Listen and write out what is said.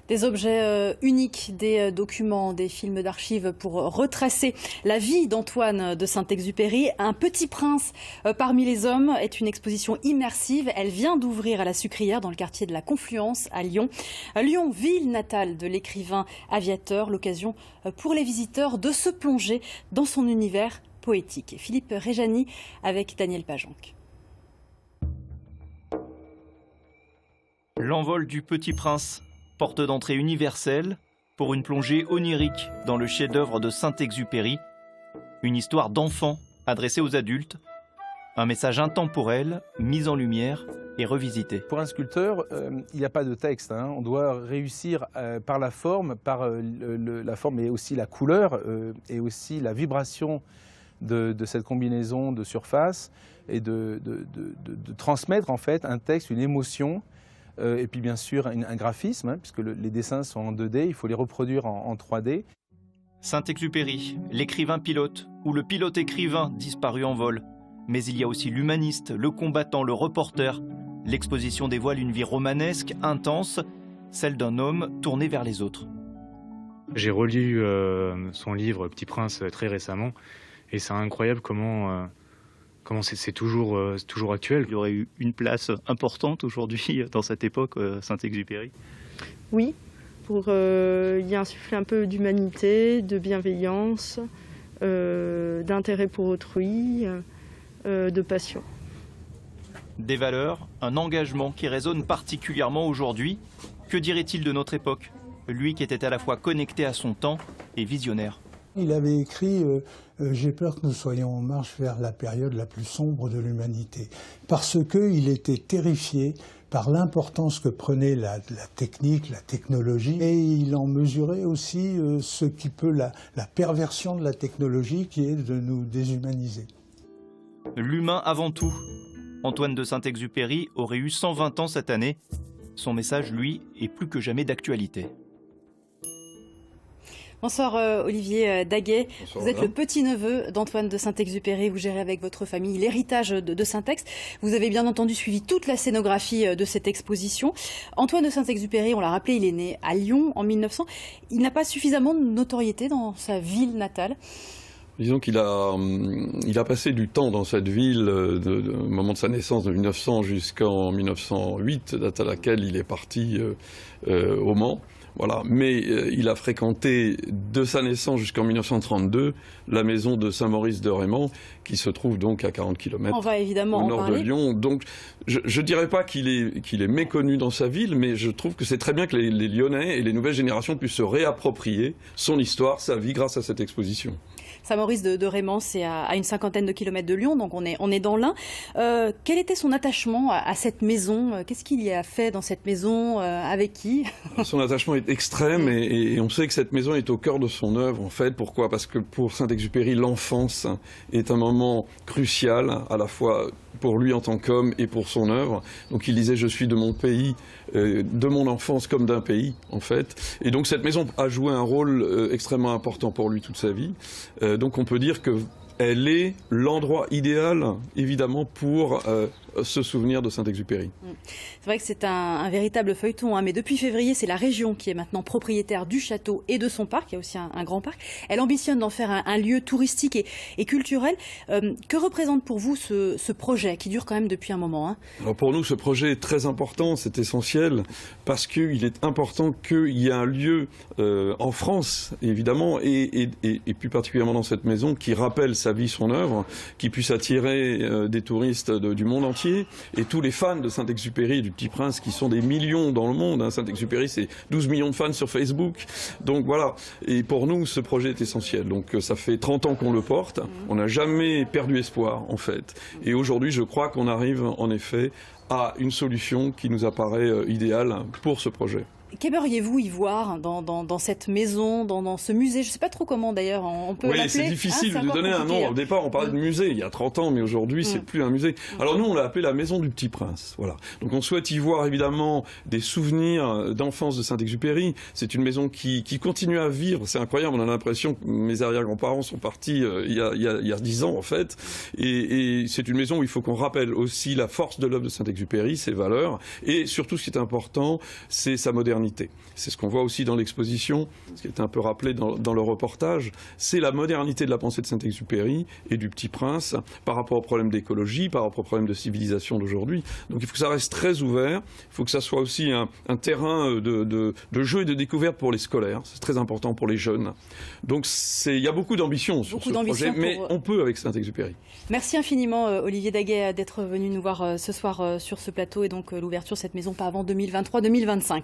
Des objets uniques, des documents, des films d'archives pour retracer la vie d'Antoine de Saint-Exupéry. Un petit prince parmi les hommes est une exposition immersive. Elle vient d'ouvrir à la Sucrière dans le quartier de la Confluence à Lyon. Lyon, ville natale de l'écrivain aviateur, l'occasion pour les visiteurs de se plonger dans son univers poétique. Philippe Réjani avec Daniel Pajonc. L'envol du Petit Prince, porte d'entrée universelle pour une plongée onirique dans le chef-d'œuvre de Saint-Exupéry. Une histoire d'enfant adressée aux adultes. Un message intemporel, mis en lumière et revisité. Pour un sculpteur, il n'y a pas de texte. On doit réussir par la forme, la forme mais aussi la couleur et aussi la vibration de cette combinaison de surface et de transmettre en fait un texte, une émotion. Et puis bien sûr un graphisme, puisque les dessins sont en 2D, il faut les reproduire en 3D. Saint-Exupéry, l'écrivain pilote, ou le pilote écrivain disparu en vol. Mais il y a aussi l'humaniste, le combattant, le reporter. L'exposition dévoile une vie romanesque, intense, celle d'un homme tourné vers les autres. J'ai relu son livre Petit Prince très récemment, et c'est incroyable comment c'est toujours actuel. Il y aurait eu une place importante aujourd'hui dans cette époque, Saint-Exupéry. Oui, pour y insuffler un peu d'humanité, de bienveillance, d'intérêt pour autrui, de passion. Des valeurs, un engagement qui résonne particulièrement aujourd'hui. Que dirait-il de notre époque? Lui qui était à la fois connecté à son temps et visionnaire. Il avait écrit « J'ai peur que nous soyons en marche vers la période la plus sombre de l'humanité » parce qu'il était terrifié par l'importance que prenait la technique, la technologie, et il en mesurait aussi ce qui peut la perversion de la technologie qui est de nous déshumaniser. L'humain avant tout. Antoine de Saint-Exupéry aurait eu 120 ans cette année. Son message, lui, est plus que jamais d'actualité. Bonsoir Olivier Daguet. Bonsoir, vous êtes le petit-neveu d'Antoine de Saint-Exupéry. Vous gérez avec votre famille l'héritage de Saint-Ex. Vous avez bien entendu suivi toute la scénographie de cette exposition. Antoine de Saint-Exupéry, on l'a rappelé, il est né à Lyon en 1900. Il n'a pas suffisamment de notoriété dans sa ville natale. Disons qu'il a passé du temps dans cette ville, au moment de sa naissance, de 1900 jusqu'en 1908, date à laquelle il est parti au Mans. Voilà. Mais il a fréquenté de sa naissance jusqu'en 1932 la maison de Saint-Maurice de Raymond, qui se trouve donc à 40 km On va évidemment au nord de Lyon. Donc je ne dirais pas qu'il est méconnu dans sa ville, mais je trouve que c'est très bien que les Lyonnais et les nouvelles générations puissent se réapproprier son histoire, sa vie, grâce à cette exposition. Saint-Maurice de Raymond, c'est à une 50aine de kilomètres de Lyon, donc on est dans l'Ain. Quel était son attachement à cette maison? Qu'est-ce qu'il y a fait dans cette maison? Avec qui? Son attachement est extrême et on sait que cette maison est au cœur de son œuvre, en fait. Pourquoi? Parce que pour Saint-Exupéry, l'enfance est un moment crucial, à la fois pour lui en tant qu'homme et pour son œuvre. Donc il disait « je suis de mon pays, de mon enfance comme d'un pays », en fait. Et donc cette maison a joué un rôle extrêmement important pour lui toute sa vie. Donc on peut dire qu'elle est l'endroit idéal, évidemment, pour se souvenir de Saint-Exupéry. C'est vrai que c'est un véritable feuilleton, mais depuis février, c'est la région qui est maintenant propriétaire du château et de son parc. Il y a aussi un grand parc. Elle ambitionne d'en faire un lieu touristique et culturel. Que représente pour vous ce projet qui dure quand même depuis un moment? Alors pour nous, ce projet est très important, c'est essentiel, parce qu'il est important qu'il y ait un lieu en France, évidemment, et plus particulièrement dans cette maison, qui rappelle sa vie, son œuvre, qui puisse attirer des touristes du monde entier, et tous les fans de Saint-Exupéry et du Petit Prince, qui sont des millions dans le monde. Saint-Exupéry, c'est 12 millions de fans sur Facebook. Donc voilà, et pour nous, ce projet est essentiel. Donc ça fait 30 ans qu'on le porte, on n'a jamais perdu espoir, en fait. Et aujourd'hui, je crois qu'on arrive, en effet, à une solution qui nous apparaît idéale pour ce projet. Qu'aimeriez-vous y voir dans cette maison, dans ce musée? Je ne sais pas trop comment d'ailleurs on peut l'appeler. Oui, c'est difficile de donner un nom. Au départ, on parlait de musée il y a 30 ans, mais aujourd'hui, c'est plus un musée. Alors nous, on l'a appelé la Maison du Petit Prince. Voilà. Donc on souhaite y voir évidemment des souvenirs d'enfance de Saint-Exupéry. C'est une maison qui continue à vivre. C'est incroyable. On a l'impression que mes arrière-grands-parents sont partis il y a 10 ans, en fait. Et c'est une maison où il faut qu'on rappelle aussi la force de l'œuvre de Saint-Exupéry, ses valeurs. Et surtout, ce qui est important, c'est sa modernité. modernité. C'est ce qu'on voit aussi dans l'exposition, ce qui est un peu rappelé dans le reportage, c'est la modernité de la pensée de Saint-Exupéry et du Petit Prince par rapport aux problèmes d'écologie, par rapport aux problèmes de civilisation d'aujourd'hui. Donc il faut que ça reste très ouvert, il faut que ça soit aussi un terrain de jeu et de découverte pour les scolaires, c'est très important pour les jeunes. Donc il y a beaucoup d'ambition sur ce projet, mais on peut avec Saint-Exupéry. Merci infiniment Olivier Daguet d'être venu nous voir ce soir sur ce plateau et donc l'ouverture de cette maison pas avant 2023-2025.